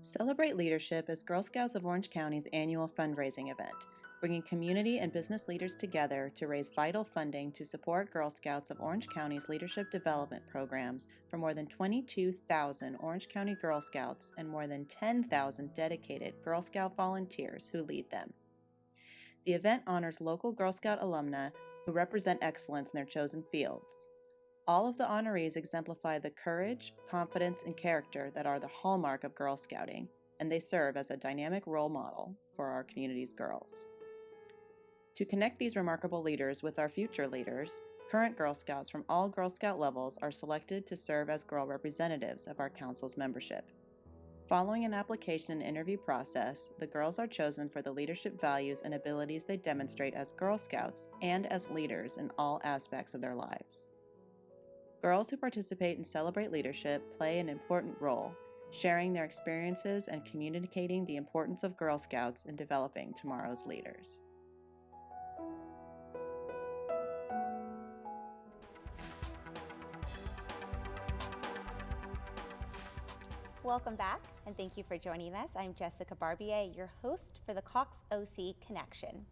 Celebrate Leadership is Girl Scouts of Orange County's annual fundraising event, bringing community and business leaders together to raise vital funding to support Girl Scouts of Orange County's leadership development programs for more than 22,000 Orange County Girl Scouts and more than 10,000 dedicated Girl Scout volunteers who lead them. The event honors local Girl Scout alumna who represent excellence in their chosen fields. All of the honorees exemplify the courage, confidence, and character that are the hallmark of Girl Scouting, and they serve as a dynamic role model for our community's girls. To connect these remarkable leaders with our future leaders, current Girl Scouts from all Girl Scout levels are selected to serve as girl representatives of our council's membership. Following an application and interview process, the girls are chosen for the leadership values and abilities they demonstrate as Girl Scouts and as leaders in all aspects of their lives. Girls who participate and celebrate leadership play an important role, sharing their experiences and communicating the importance of Girl Scouts in developing tomorrow's leaders. Welcome back, and thank you for joining us. I'm Jessica Barbier, your host for the Cox OC Connection.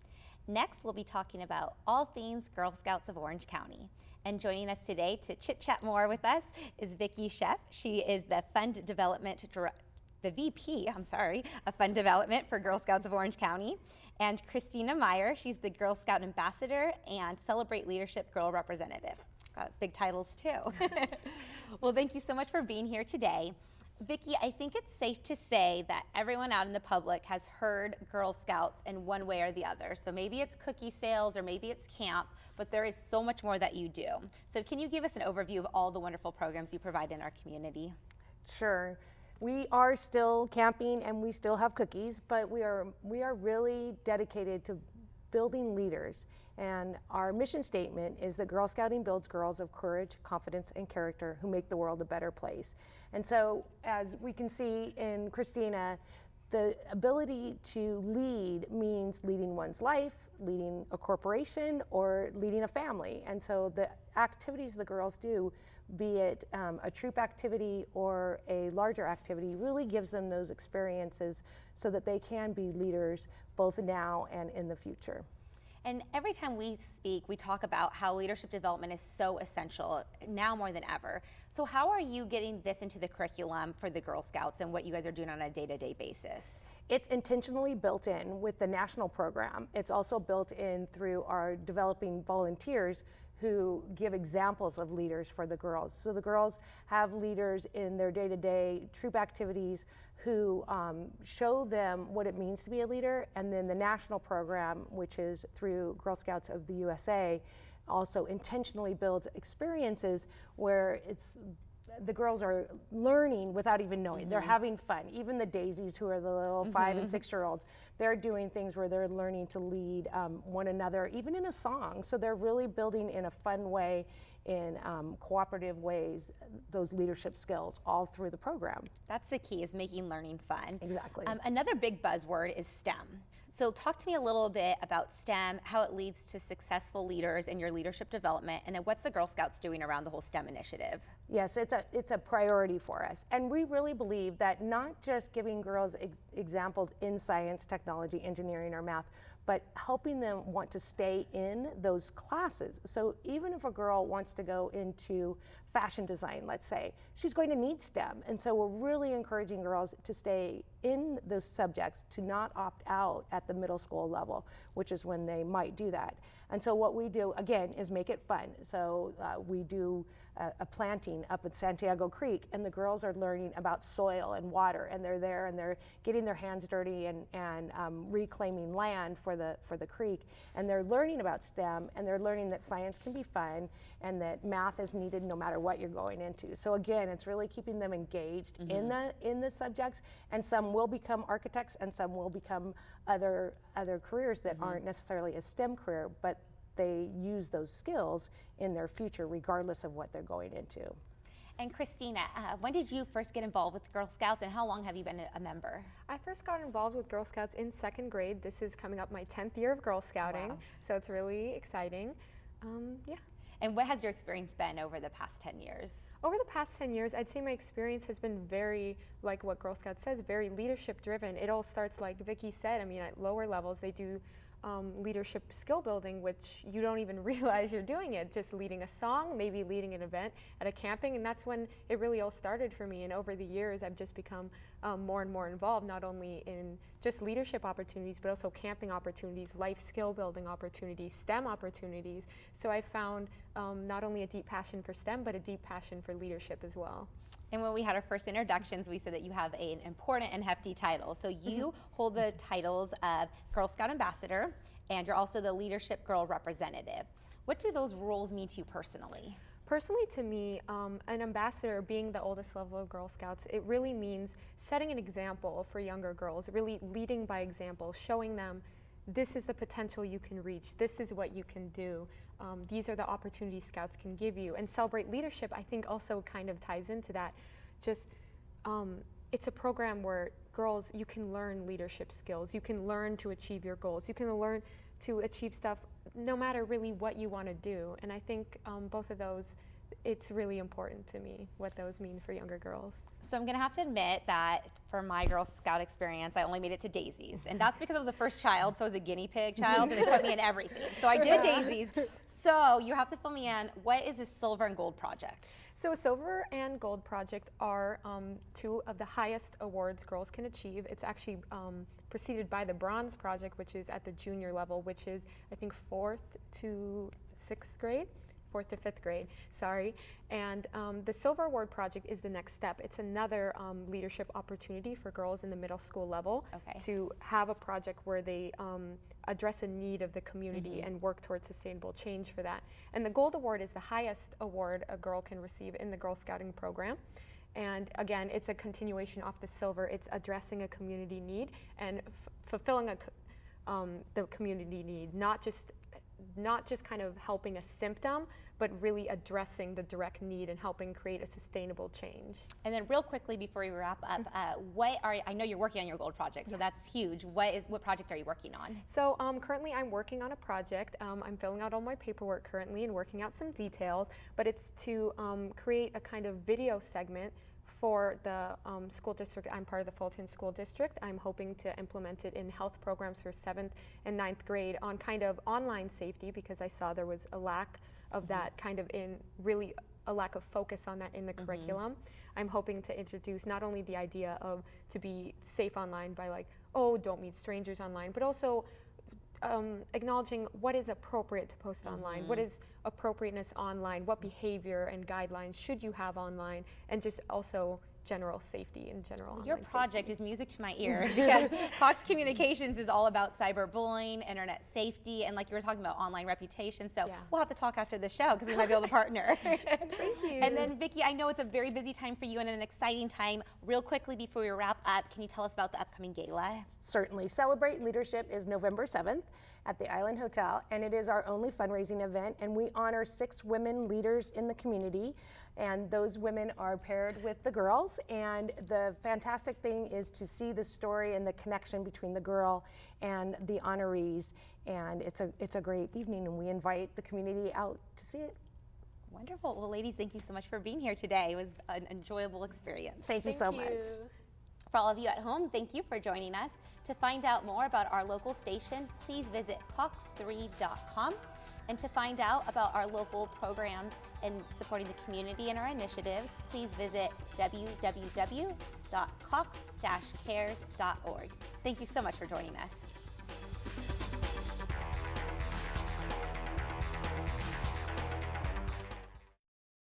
Next, we'll be talking about all things Girl Scouts of Orange County. And joining us today to chit-chat more with us is Vicki Sheff. She is the VP of Fund Development for Girl Scouts of Orange County. And Christina Meyer, she's the Girl Scout Ambassador and Celebrate Leadership Girl Representative. Got big titles too. Well, thank you so much for being here today. Vicki, I think it's safe to say that everyone out in the public has heard Girl Scouts in one way or the other. So maybe it's cookie sales or maybe it's camp, but there is so much more that you do. So can you give us an overview of all the wonderful programs you provide in our community? Sure. We are still camping and we still have cookies, but we are really dedicated to building leaders. And our mission statement is that Girl Scouting builds girls of courage, confidence, and character who make the world a better place. And so, as we can see in Christina, the ability to lead means leading one's life, leading a corporation, or leading a family. And so the activities the girls do, be it a troop activity or a larger activity, really gives them those experiences so that they can be leaders both now and in the future. And every time we speak, we talk about how leadership development is so essential now more than ever. So how are you getting this into the curriculum for the Girl Scouts and what you guys are doing on a day-to-day basis? It's intentionally built in with the national program. It's also built in through our developing volunteers who give examples of leaders for the girls. So the girls have leaders in their day-to-day troop activities who show them what it means to be a leader, and then the national program, which is through Girl Scouts of the USA, also intentionally builds experiences where the girls are learning without even knowing. Mm-hmm. They're having fun. Even the daisies, who are the little 5 and 6-year-olds, they're doing things where they're learning to lead one another, even in a song. So they're really building in a fun way, in cooperative ways, those leadership skills all through the program. That's the key, is making learning fun. Exactly. Another big buzzword is STEM. So talk to me a little bit about STEM, how it leads to successful leaders in your leadership development, and then what's the Girl Scouts doing around the whole STEM initiative? Yes, it's a priority for us. And we really believe that not just giving girls examples in science, technology, engineering, or math, but helping them want to stay in those classes. So even if a girl wants to go into fashion design, let's say, she's going to need STEM. And so we're really encouraging girls to stay in those subjects, to not opt out at the middle school level, which is when they might do that. And so what we do, again, is make it fun. So we do a planting up at Santiago Creek, and the girls are learning about soil and water, and they're there and they're getting their hands dirty and reclaiming land for the creek, and they're learning about STEM, and they're learning that science can be fun and that math is needed no matter what you're going into. So again, it's really keeping them engaged in the subjects, and some will become architects and some will become other careers that aren't necessarily a STEM career, but they use those skills in their future regardless of what they're going into. And Christina, when did you first get involved with Girl Scouts, and how long have you been a member? I first got involved with Girl Scouts in 2nd grade. This is coming up my 10th year of Girl Scouting, so it's really exciting. Yeah. And what has your experience been over the past 10 years? Over the past 10 years, I'd say my experience has been very, like what Girl Scouts says, very leadership driven. It all starts, like Vicki said, I mean, at lower levels, they do leadership skill building, which you don't even realize you're doing it, just leading a song, maybe leading an event at a camping, and that's when it really all started for me. And over the years, I've just become more and more involved, not only in just leadership opportunities, but also camping opportunities, life skill building opportunities, STEM opportunities. So I found not only a deep passion for STEM, but a deep passion for leadership as well. And when we had our first introductions, we said that you have an important and hefty title. So you hold the titles of Girl Scout Ambassador, and you're also the Leadership Girl Representative. What do those roles mean to you personally? Personally, to me, an ambassador, being the oldest level of Girl Scouts, it really means setting an example for younger girls, really leading by example, showing them this is the potential you can reach, this is what you can do. These are the opportunities Scouts can give you. And Celebrate Leadership, I think, also kind of ties into that. Just, it's a program where girls, you can learn leadership skills, you can learn to achieve your goals, you can learn to achieve stuff no matter really what you want to do. And I think both of those, it's really important to me what those mean for younger girls. So I'm going to have to admit that for my Girl Scout experience, I only made it to Daisies. And that's because I was the first child, so I was a guinea pig child, and they put me in everything. So I did Daisies. So you have to fill me in, what is the Silver and Gold Project? So a Silver and Gold Project are two of the highest awards girls can achieve. It's actually preceded by the Bronze Project, which is at the junior level, which is, I think, 4th to 6th grade. 4th to 5th grade, sorry. And the Silver Award Project is the next step. It's another leadership opportunity for girls in the middle school level to have a project where they address a need of the community and work towards sustainable change for that. And the Gold Award is the highest award a girl can receive in the Girl Scouting program. And again, it's a continuation off the Silver. It's addressing a community need and fulfilling the community need, not just kind of helping a symptom, but really addressing the direct need and helping create a sustainable change. And then real quickly before we wrap up, I know you're working on your Gold Project, so that's huge. What project are you working on? So currently I'm working on a project. I'm filling out all my paperwork currently and working out some details, but it's to create a kind of video segment for the school district. I'm part of the Fulton School District. I'm hoping to implement it in health programs for 7th and 9th grade on kind of online safety, because I saw there was a lack of that kind of really a lack of focus on that in the curriculum. I'm hoping to introduce not only the idea of to be safe online by like, oh, don't meet strangers online, but also acknowledging what is appropriate to post online, what is appropriateness online, what behavior and guidelines should you have online, and just also general safety in general. Your project is music to my ears because Cox Communications is all about cyberbullying, internet safety, and like you were talking about, online reputation. So we'll have to talk after the show because we might be able to partner. Thank you. And then Vicki, I know it's a very busy time for you and an exciting time. Real quickly before we wrap up, can you tell us about the upcoming gala? Certainly. Celebrate Leadership is November 7th at the Island Hotel, and it is our only fundraising event, and we honor 6 women leaders in the community, and those women are paired with the girls. And the fantastic thing is to see the story and the connection between the girl and the honorees, and it's a great evening, and we invite the community out to see it. Wonderful. Well, ladies, thank you so much for being here today. It was an enjoyable experience. Thank you so much. For all of you at home, thank you for joining us. To find out more about our local station, please visit cox3.com. And to find out about our local programs and supporting the community and our initiatives, please visit www.cox-cares.org. Thank you so much for joining us.